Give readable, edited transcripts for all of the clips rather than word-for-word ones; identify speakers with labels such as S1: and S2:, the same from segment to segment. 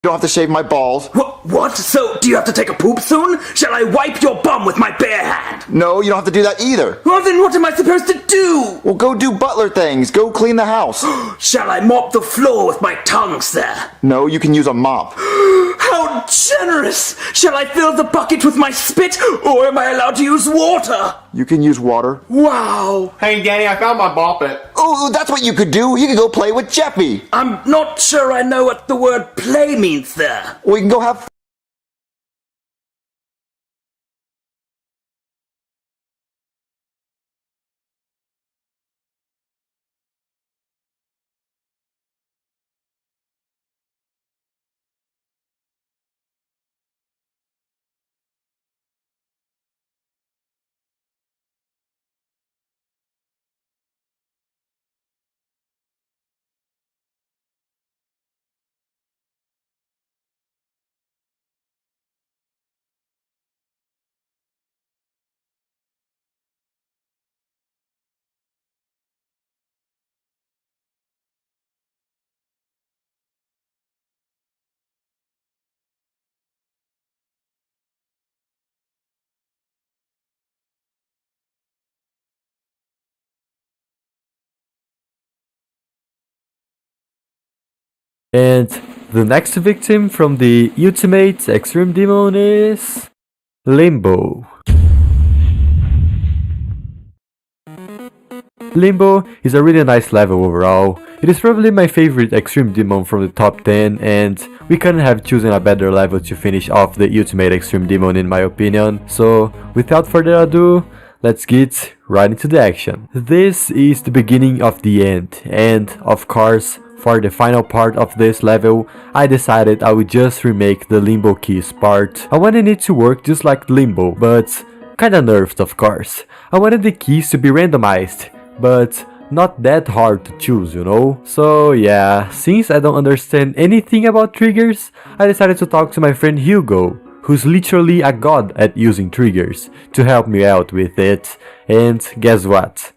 S1: don't have to shave my balls.
S2: What? So, do you have to take a poop soon? Shall I wipe your bum with my bare hand?
S1: No, you don't have to do that either.
S2: Well, then what am I supposed to do?
S1: Well, go do butler things. Go clean the house.
S2: Shall I mop the floor with my tongue, sir?
S1: No, you can use a mop.
S2: How generous! Shall I fill the bucket with my spit, or am I allowed to use water?
S1: You can use water.
S2: Wow!
S3: Hey, Danny, I found my ball pit.
S1: Oh, that's what you could do. You could go play with Jeffy.
S2: I'm not sure I know what the word play means there.
S1: We can go have
S4: And the next victim from the Ultimate Extreme Demon is Limbo. Limbo is a really nice level overall. It is probably my favorite Extreme Demon from the top 10, and we couldn't have chosen a better level to finish off the Ultimate Extreme Demon in my opinion. So without further ado, let's get right into the action. This is the beginning of the end, and of course, for the final part of this level, I decided I would just remake the Limbo keys part. I wanted it to work just like Limbo, but kinda nerfed of course. I wanted the keys to be randomized, but not that hard to choose, you know? So yeah, since I don't understand anything about triggers, I decided to talk to my friend Hugo, who's literally a god at using triggers, to help me out with it. And guess what?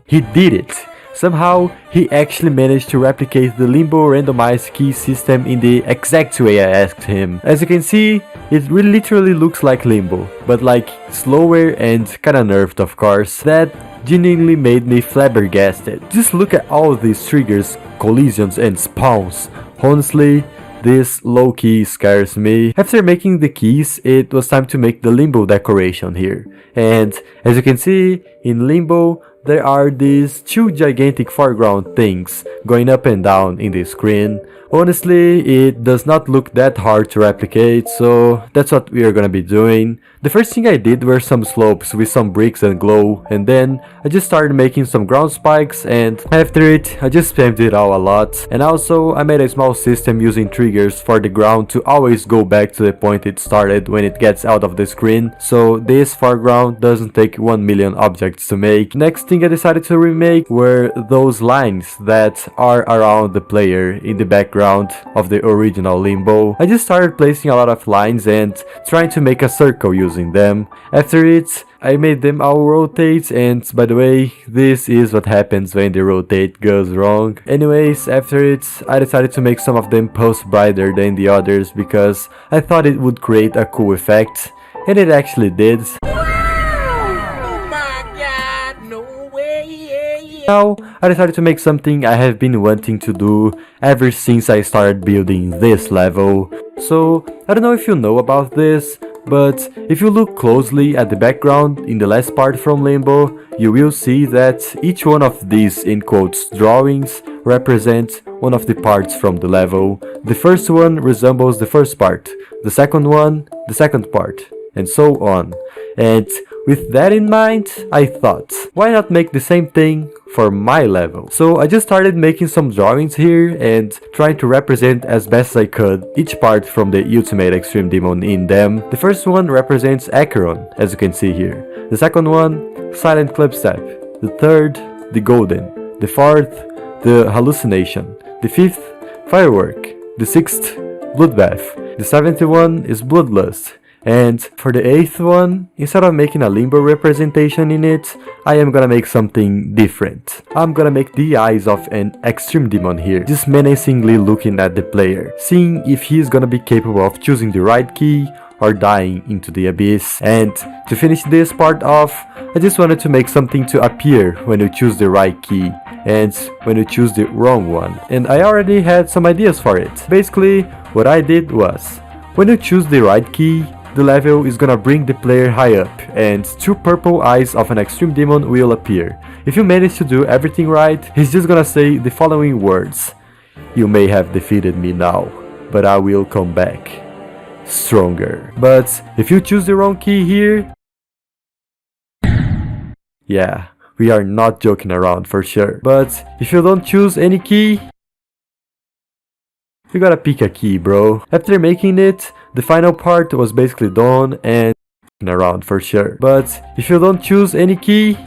S4: He did it! Somehow, he actually managed to replicate the Limbo randomized key system in the exact way I asked him. As you can see, it really literally looks like Limbo, but like slower and kinda nerfed of course. That genuinely made me flabbergasted. Just look at all these triggers, collisions and spawns. Honestly, this low-key scares me. After making the keys, it was time to make the Limbo decoration here. And as you can see, in Limbo, there are these two gigantic foreground things going up and down in the screen. Honestly, it does not look that hard to replicate, so that's what we are gonna be doing. The first thing I did were some slopes with some bricks and glow, and then I just started making some ground spikes, and after it, I just spammed it all a lot. And also, I made a small system using triggers for the ground to always go back to the point it started when it gets out of the screen, so this foreground doesn't take 1 million objects to make. Next thing I decided to remake were those lines that are around the player in the background of the original Limbo. I just started placing a lot of lines and trying to make a circle using them. After it, I made them all rotate, and by the way, this is what happens when the rotate goes wrong. Anyways, after it, I decided to make some of them pulse brighter than the others because I thought it would create a cool effect, and it actually did. Now, I decided to make something I have been wanting to do ever since I started building this level. So, I don't know if you know about this, but if you look closely at the background in the last part from Limbo, you will see that each one of these in quotes drawings represents one of the parts from the level. The first one resembles the first part, the second one, the second part, and so on. And with that in mind, I thought, why not make the same thing for my level? So I just started making some drawings here and trying to represent as best I could each part from the Ultimate Extreme Demon in them. The first one represents Acheron, as you can see here. The second one, Silent Clipstep. The third, the Golden. The fourth, the Hallucination. The fifth, Firework. The sixth, Bloodbath. The 7th one is Bloodlust. And for the 8th one, instead of making a Limbo representation in it, I am gonna make something different. I'm gonna make the eyes of an Extreme Demon here, just menacingly looking at the player, seeing if he's gonna be capable of choosing the right key or dying into the abyss. And to finish this part off, I just wanted to make something to appear when you choose the right key and when you choose the wrong one. And I already had some ideas for it. Basically, what I did was, when you choose the right key, the level is gonna bring the player high up, and 2 purple eyes of an Extreme Demon will appear. If you manage to do everything right, he's just gonna say the following words: "You may have defeated me now, but I will come back stronger." But if you choose the wrong key here, yeah, we are not joking around for sure. But if you don't choose any key, you gotta pick a key, bro. After making it, the final part was basically done and around for sure. But if you don't choose any key,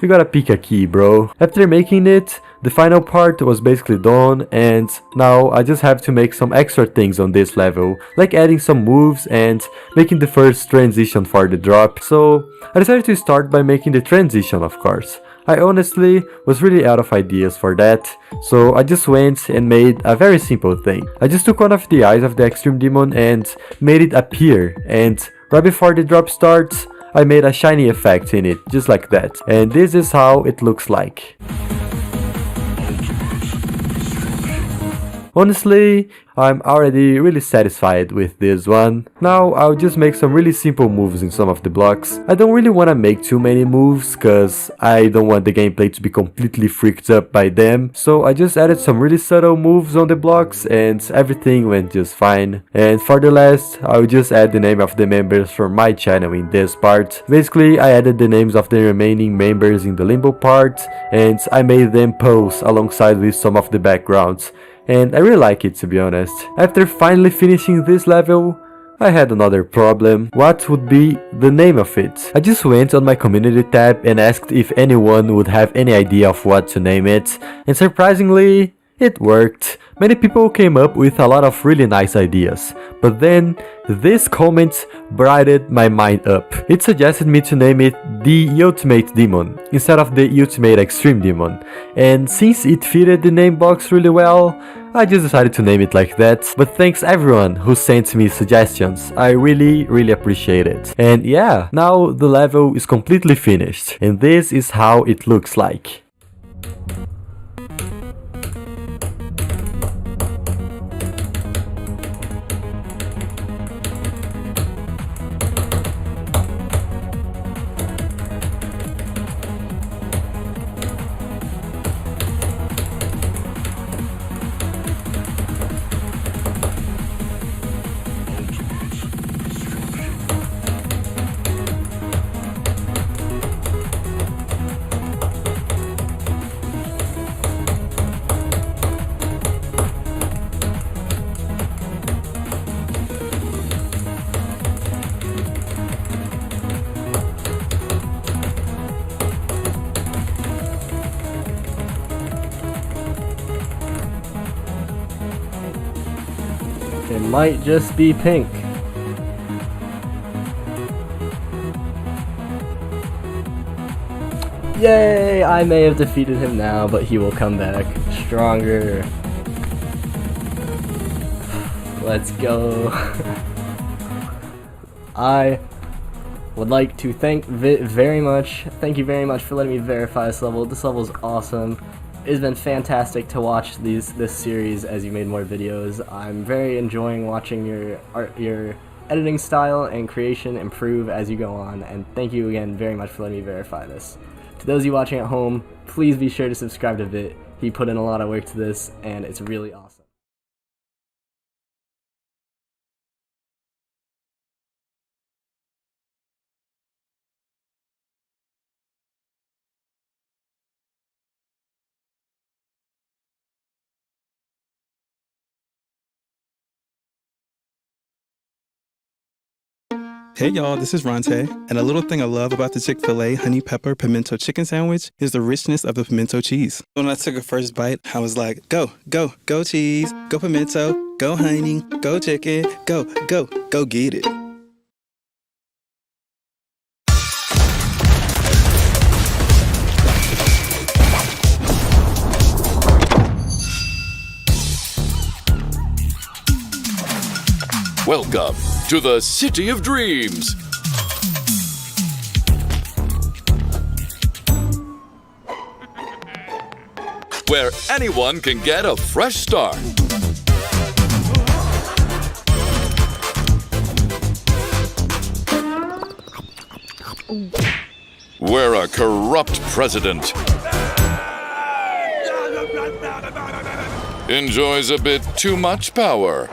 S4: you gotta pick a key, bro. After making it, the final part was basically done, and now I just have to make some extra things on this level, like adding some moves and making the first transition for the drop. So I decided to start by making the transition, of course. I honestly was really out of ideas for that, so I just went and made a very simple thing. I just took one of the eyes of the Extreme Demon and made it appear, and right before the drop starts, I made a shiny effect in it, just like that. And this is how it looks like. Honestly, I'm already really satisfied with this one. Now I'll just make some really simple moves in some of the blocks. I don't really want to make too many moves cause I don't want the gameplay to be completely freaked up by them. So I just added some really subtle moves on the blocks and everything went just fine. And for the last, I'll just add the name of the members from my channel in this part. Basically, I added the names of the remaining members in the Limbo part and I made them pose alongside with some of the backgrounds. And I really like it, to be honest. After finally finishing this level, I had another problem. What would be the name of it? I just went on my community tab and asked if anyone would have any idea of what to name it, and surprisingly, it worked. Many people came up with a lot of really nice ideas, but then this comment brightened my mind up. It suggested me to name it the Ultimate Demon instead of the Ultimate Extreme Demon, and since it fitted the name box really well, I just decided to name it like that. But thanks everyone who sent me suggestions, I really appreciate it. And yeah, now the level is completely finished, and this is how it looks like. It might just be pink. Yay! I may have defeated him now, but he will come back stronger. Let's go. I would like to thank Vit very much. Thank you very much for letting me verify this level. This level is awesome. It's been fantastic to watch this series as you made more videos. I'm very enjoying watching your editing style and creation improve as you go on, and thank you again very much for letting me verify this. To those of you watching at home, please be sure to subscribe to Vit. He put in a lot of work to this, and it's really awesome.
S5: Hey y'all, this is Ronte, and a little thing I love about the Chick-fil-A honey pepper pimento chicken sandwich is the richness of the pimento cheese. When I took a first bite, I was like, go, go, go cheese, go pimento, Go, honey. Go, chicken. Go, go, go get it.
S6: Welcome to the City of Dreams. Where anyone can get a fresh start. Where a corrupt president enjoys a bit too much power.